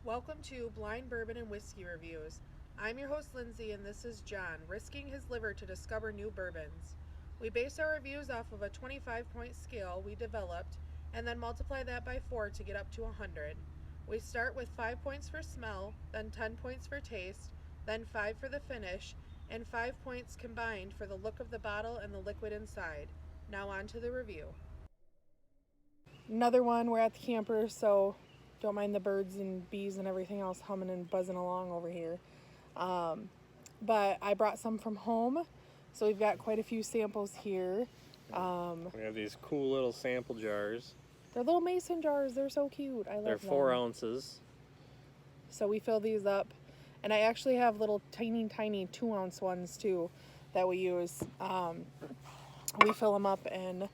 Welcome to Blind Bourbon and Whiskey Reviews. I'm your host Lindsey, and this is John, risking his liver to discover new bourbons. We base our reviews off of a 25-point scale we developed and then multiply that by 4 to get up to 100. We start with 5 points for smell, then 10 points for taste, then 5 for the finish, and 5 points combined for the look of the bottle and the liquid inside. Now on to the review. Another one, we're at the camper, so don't mind the birds and bees and everything else humming and buzzing along over here. But I brought some from home, so we've got quite a few samples here. We have these cool little sample jars. They're little mason jars. They're so cute. I love them. They're 4 ounces. So we fill these up. And I actually have little tiny 2-ounce ones too that we use. We fill them up and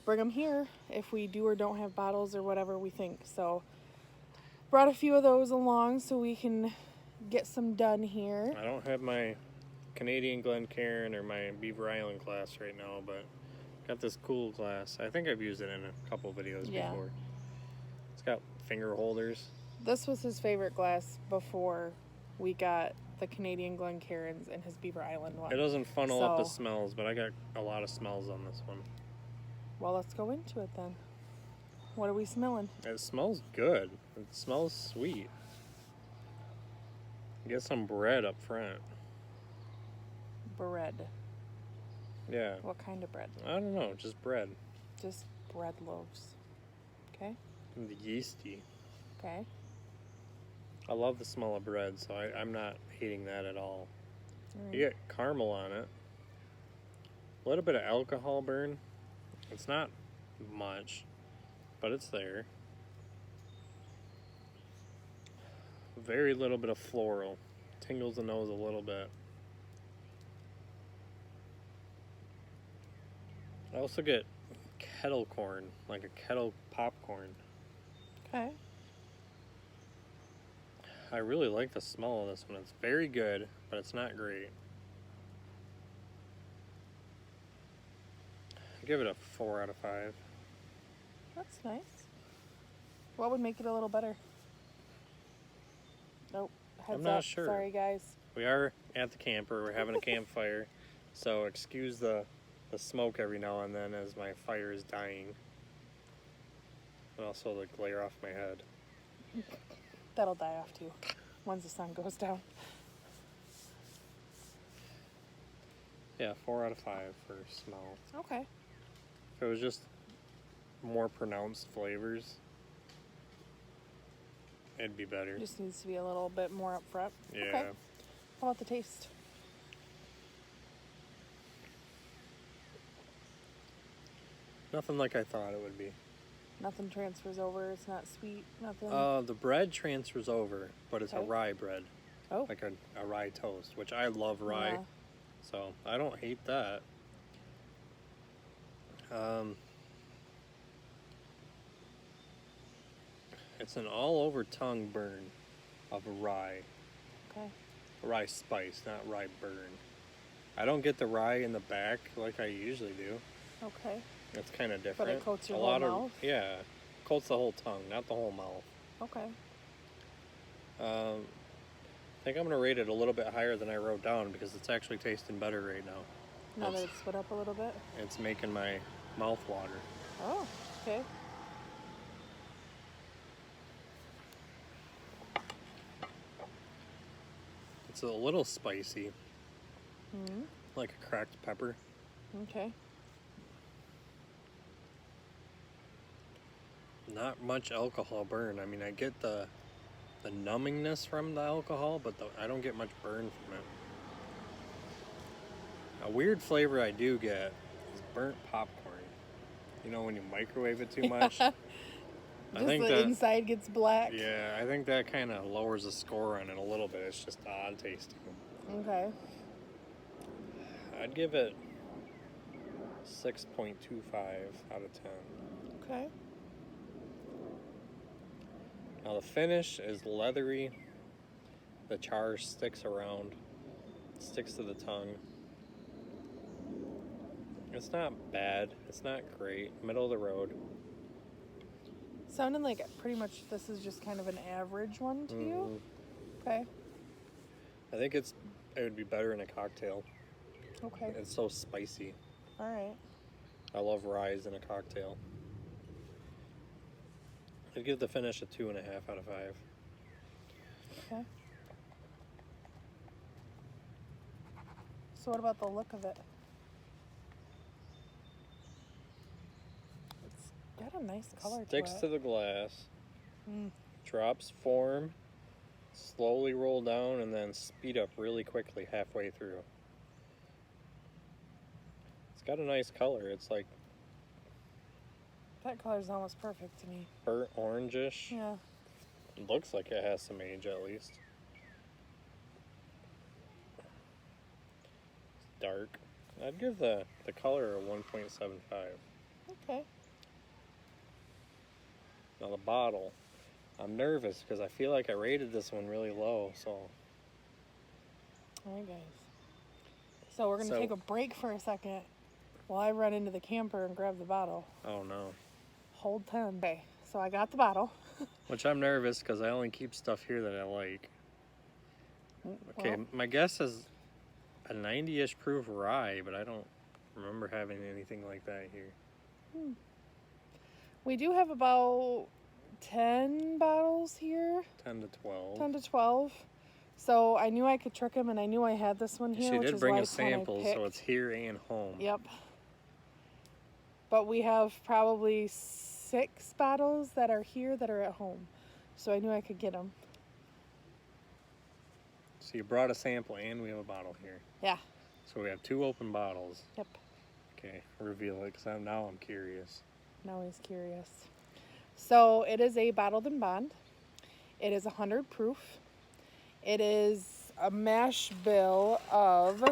bring them here if we do or don't have bottles or whatever we think. So brought a few of those along so we can get some done here. I don't have my Canadian Glencairn or my Beaver Island glass right now, but got this cool glass. I think I've used it in a couple of videos before. It's got finger holders. This was his favorite glass before we got the Canadian Glencairns and his Beaver Island one. It doesn't funnel up the smells, but I got a lot of smells on this one. Well, let's go into it then. What are we smelling? It smells good. It smells sweet. Get some bread up front. Bread. Yeah. What kind of bread? I don't know, just bread. Just bread loaves. Okay. The yeasty. Okay. I love the smell of bread, so I'm not hating that at all. Right. You get caramel on it. A little bit of alcohol burn. It's not much, but it's there. Very little bit of floral. Tingles the nose a little bit. I also get kettle corn, like a kettle popcorn. Okay. I really like the smell of this one. It's very good, but it's not great. I give it a 4 out of 5. That's nice. What would make it a little better? Nope. Heads I'm not up. sure. Sorry, guys. We are at the camper. We're having a campfire, so excuse the smoke every now and then as my fire is dying. And also the glare off my head. That'll die off too once the sun goes down. Yeah, 4 out of 5 for smell. Okay. If it was just more pronounced flavors, it'd be better. Just needs to be a little bit more up front. Yeah. Okay. How about the taste? Nothing like I thought it would be. Nothing transfers over. It's not sweet. Nothing. The bread transfers over, but it's a rye bread. Oh. Like a rye toast, which I love rye. Yeah. So I don't hate that. It's an all-over tongue burn of rye. Okay. Rye spice, not rye burn. I don't get the rye in the back like I usually do. Okay. It's kind of different. But it coats your whole mouth? Yeah, coats the whole tongue, not the whole mouth. Okay. I think I'm going to rate it a little bit higher than I wrote down because it's actually tasting better right now. Now that it's split up a little bit? It's making my mouth water. Oh, okay. It's a little spicy, Mm-hmm. like a cracked pepper. Okay. Not much alcohol burn. I mean, I get the numbingness from the alcohol, but I don't get much burn from it. A weird flavor I do get is burnt popcorn. You know, when you microwave it too much. I think the inside gets black. Yeah, I think that kind of lowers the score on it a little bit. It's just odd tasting. Okay. I'd give it 6.25 out of 10. Okay. Now the finish is leathery. The char sticks around, sticks to the tongue. It's not bad. It's not great. Middle of the road. Sounding like pretty much this is just kind of an average one to you. Okay. I think it would be better in a cocktail. Okay. It's so spicy. All right. I love rye in a cocktail. I'd give the finish a 2.5 out of 5. Okay. So what about the look of it? It's got a nice color Sticks to it. to the glass. Drops form, slowly roll down, and then speed up really quickly halfway through. It's got a nice color. It's like that color is almost perfect to me. Burnt orangish. Yeah. It looks like it has some age at least. It's dark. I'd give the color a 1.75. Okay. Now the bottle. I'm nervous because I feel like I rated this one really low, so. All right, guys. So we're going to take a break for a second while I run into the camper and grab the bottle. Oh, no. Hold 10. Okay, so I got the bottle. Which I'm nervous because I only keep stuff here that I like. Okay, well, my guess is a 90-ish proof rye, but I don't remember having anything like that here. We do have about 10 bottles here. 10 to 12. 10 to 12. So I knew I could trick him, and I knew I had this one here. She which did is bring why a it's one I sample, so picked. it's here and home. Yep. But we have probably 6 bottles that are here that are at home. So I knew I could get them. So you brought a sample and we have a bottle here. Yeah. So we have 2 open bottles. Yep. Okay, reveal it because now I'm curious. Now he's curious. So it is a bottled in bond. It is 100 proof. It is a mash bill of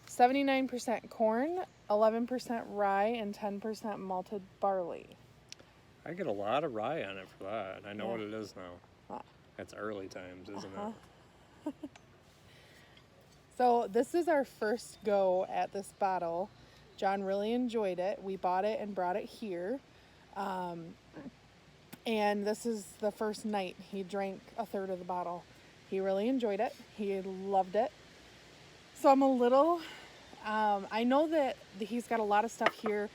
79% corn, 11% rye, and 10% malted barley. I get a lot of rye on it for that. I know what it is now. Ah. It's early times, isn't it? So this is our first go at this bottle. John really enjoyed it. We bought it and brought it here. And this is the first night he drank a third of the bottle. He really enjoyed it. He loved it. So I'm a little, I know that he's got a lot of stuff here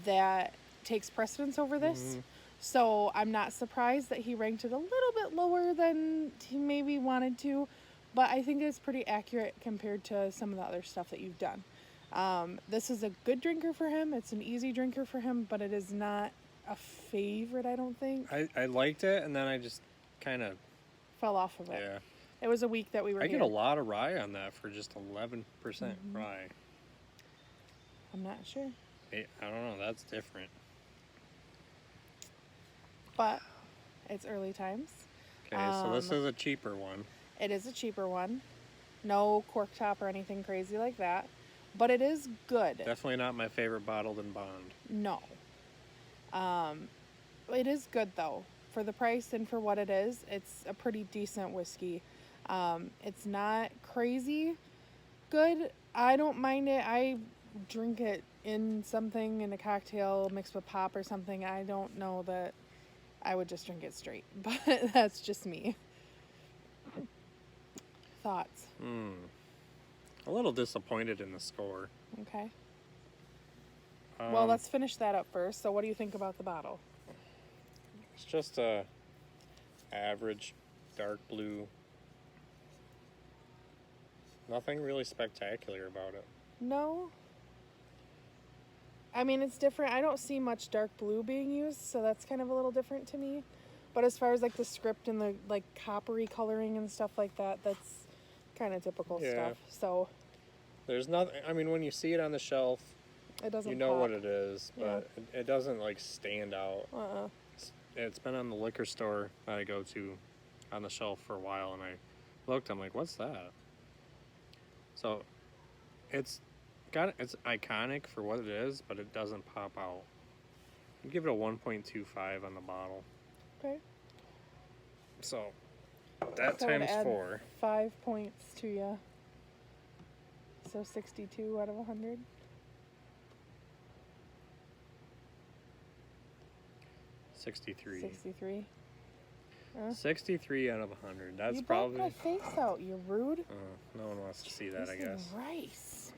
that takes precedence over this. So I'm not surprised that he ranked it a little bit lower than he maybe wanted to. But I think it's pretty accurate compared to some of the other stuff that you've done. This is a good drinker for him. It's an easy drinker for him, but it is not a favorite, I don't think. I liked it, and then I just kind of fell off of it. Yeah. It was a week that we were I here. get a lot of rye on that for just 11% rye. I'm not sure. I don't know. That's different. But it's early times. Okay, so this is a cheaper one. It is a cheaper one. No cork top or anything crazy like that. But it is good. Definitely not my favorite bottled in bond. No. It is good though. For the price and for what it is, it's a pretty decent whiskey. It's not crazy good. I don't mind it. I drink it in something, in a cocktail mixed with pop or something. I don't know that I would just drink it straight, but that's just me. Thoughts? A little disappointed in the score. Okay. Well, let's finish that up first. So what do you think about the bottle? It's just a average dark blue. Nothing really spectacular about it. No. I mean, it's different. I don't see much dark blue being used, so that's kind of a little different to me. But as far as like the script and the like coppery coloring and stuff like that, that's kind of typical stuff. So there's nothing. I mean, when you see it on the shelf, it doesn't. You know pop. what it is, but it doesn't like stand out. It's been on the liquor store that I go to on the shelf for a while, and I looked. I'm like, what's that? So it's iconic for what it is, but it doesn't pop out. I'd give it a 1.25 on the bottle. Okay. So that So times add 4. 5 points to you. So 62 out of 100. 63. 63. 63 out of 100. That's you probably. You my face out. You're rude. No one wants to see that, this I guess. Is rice.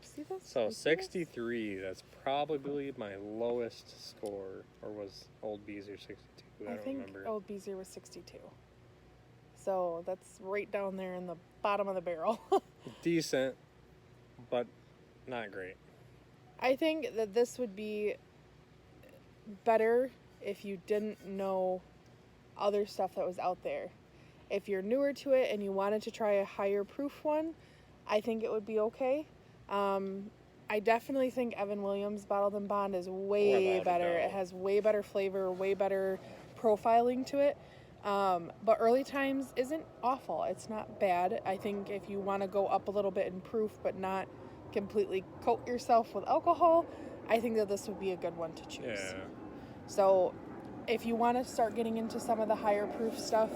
See this? So 63. That's probably my lowest score, or was Old Beezer 62? I don't remember. Old Beezer was 62. So that's right down there in the bottom of the barrel. Decent, but not great. I think that this would be better if you didn't know other stuff that was out there. If you're newer to it and you wanted to try a higher proof one, I think it would be okay. I definitely think Evan Williams Bottled and Bond is way better. It has way better flavor, way better profiling to it. But Early Times isn't awful. It's not bad. I think if you want to go up a little bit in proof but not completely coat yourself with alcohol, I think that this would be a good one to choose. Yeah. So if you want to start getting into some of the higher proof stuff,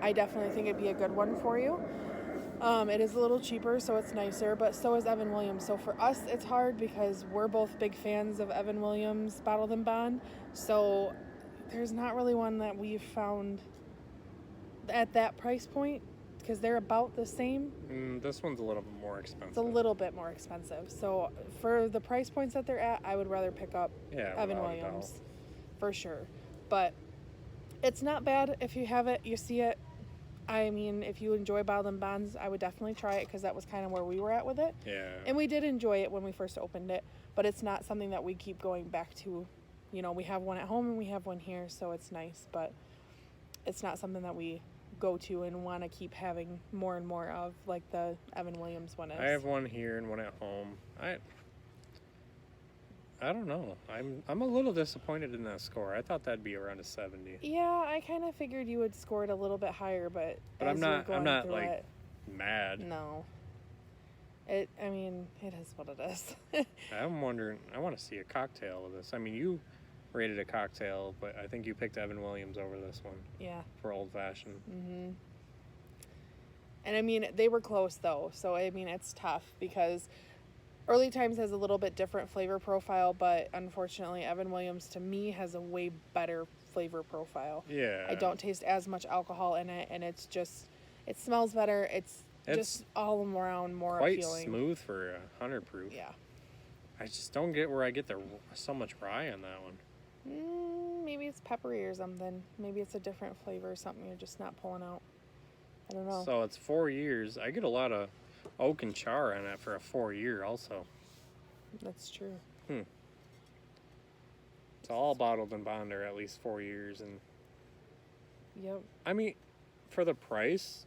I definitely think it'd be a good one for you. It is a little cheaper, so it's nicer, but so is Evan Williams. So for us, it's hard because we're both big fans of Evan Williams Bottled and Bond. So there's not really one that we've found at that price point because they're about the same. This one's a little bit more expensive. It's a little bit more expensive. So for the price points that they're at, I would rather pick up Evan Williams for sure. But it's not bad if you have it, you see it. I mean, if you enjoy Bottled and Bonds, I would definitely try it because that was kind of where we were at with it. Yeah. And we did enjoy it when we first opened it, but it's not something that we keep going back to. You know, we have one at home and we have one here, so it's nice, but it's not something that we go to and want to keep having more and more of, like the Evan Williams one is. I have one here and one at home. I don't know. I'm a little disappointed in that score. I thought that'd be around a 70. Yeah, I kind of figured you would score it a little bit higher, but I'm not like mad. No. I mean, it is what it is. I'm wondering, I want to see a cocktail of this. I mean, you rated a cocktail, but I think you picked Evan Williams over this one. Yeah. For Old Fashioned. Mm-hmm. And I mean, they were close though, so I mean, it's tough because Early Times has a little bit different flavor profile, but unfortunately, Evan Williams to me has a way better flavor profile. Yeah. I don't taste as much alcohol in it, and it's just, it smells better. It's just all around more quite appealing. Smooth for 100 proof. Yeah. I just don't get where I get so much rye on that one. Maybe it's peppery or something. Maybe it's a different flavor or something you're just not pulling out. I don't know. So it's 4 years. I get a lot of oak and char on it for a 4-year also. That's true. It's all Bottled and Bond are at least 4 years. And yep. I mean, for the price,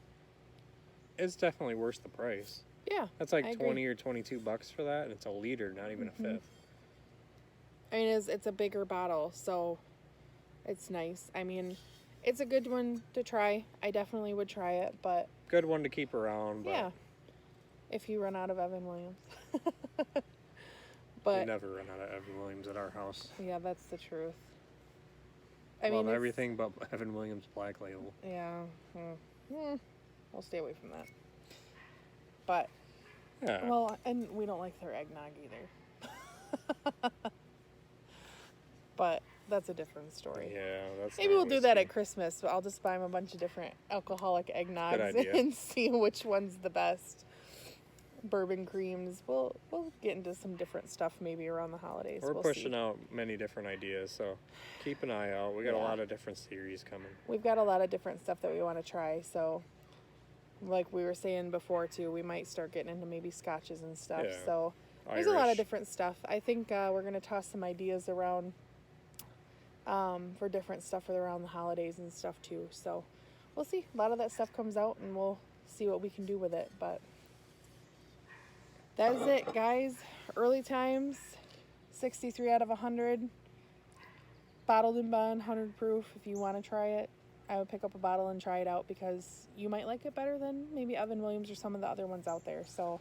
it's definitely worth the price. Yeah. That's like 20 or $22 for that, and it's a liter, not even a fifth. I mean, it's a bigger bottle, so it's nice. I mean, it's a good one to try. I definitely would try it, but good one to keep around. But yeah. If you run out of Evan Williams. But you never run out of Evan Williams at our house. Yeah, that's the truth. I mean, everything but Evan Williams Black Label. Yeah. I'll stay away from that. But yeah. Well, and we don't like their eggnog either. But that's a different story. Yeah, that's maybe we'll do that at Christmas. I'll just buy them a bunch of different alcoholic eggnogs and see which one's the best. Bourbon creams. We'll get into some different stuff maybe around the holidays. We're pushing out many different ideas, so keep an eye out. We got a lot of different series coming. We've got a lot of different stuff that we want to try, so like we were saying before too, we might start getting into maybe scotches and stuff. Yeah. So there's a lot of different stuff. I think we're going to toss some ideas around for different stuff for around the holidays and stuff too. So we'll see. A lot of that stuff comes out and we'll see what we can do with it. But that is it, guys. Early Times, 63 out of 100. Bottled and Bond, 100 proof. If you want to try it, I would pick up a bottle and try it out because you might like it better than maybe Evan Williams or some of the other ones out there. So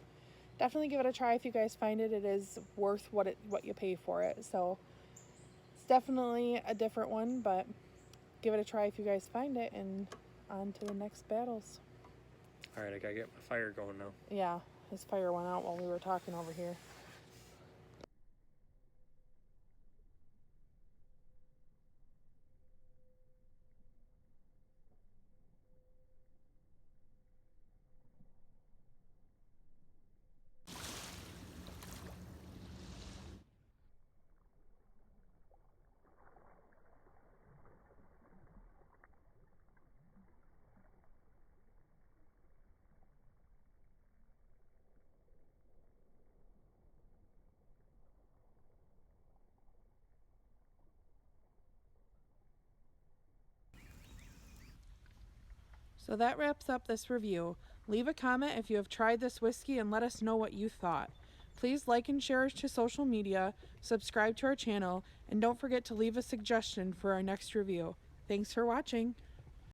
definitely give it a try if you guys find it. It is worth what you pay for it. So it's definitely a different one, but give it a try if you guys find it, and on to the next battles. All right, I gotta get my fire going now. Yeah, his fire went out while we were talking over here. So that wraps up this review. Leave a comment if you have tried this whiskey and let us know what you thought. Please like and share us to social media, subscribe to our channel, and don't forget to leave a suggestion for our next review. Thanks for watching.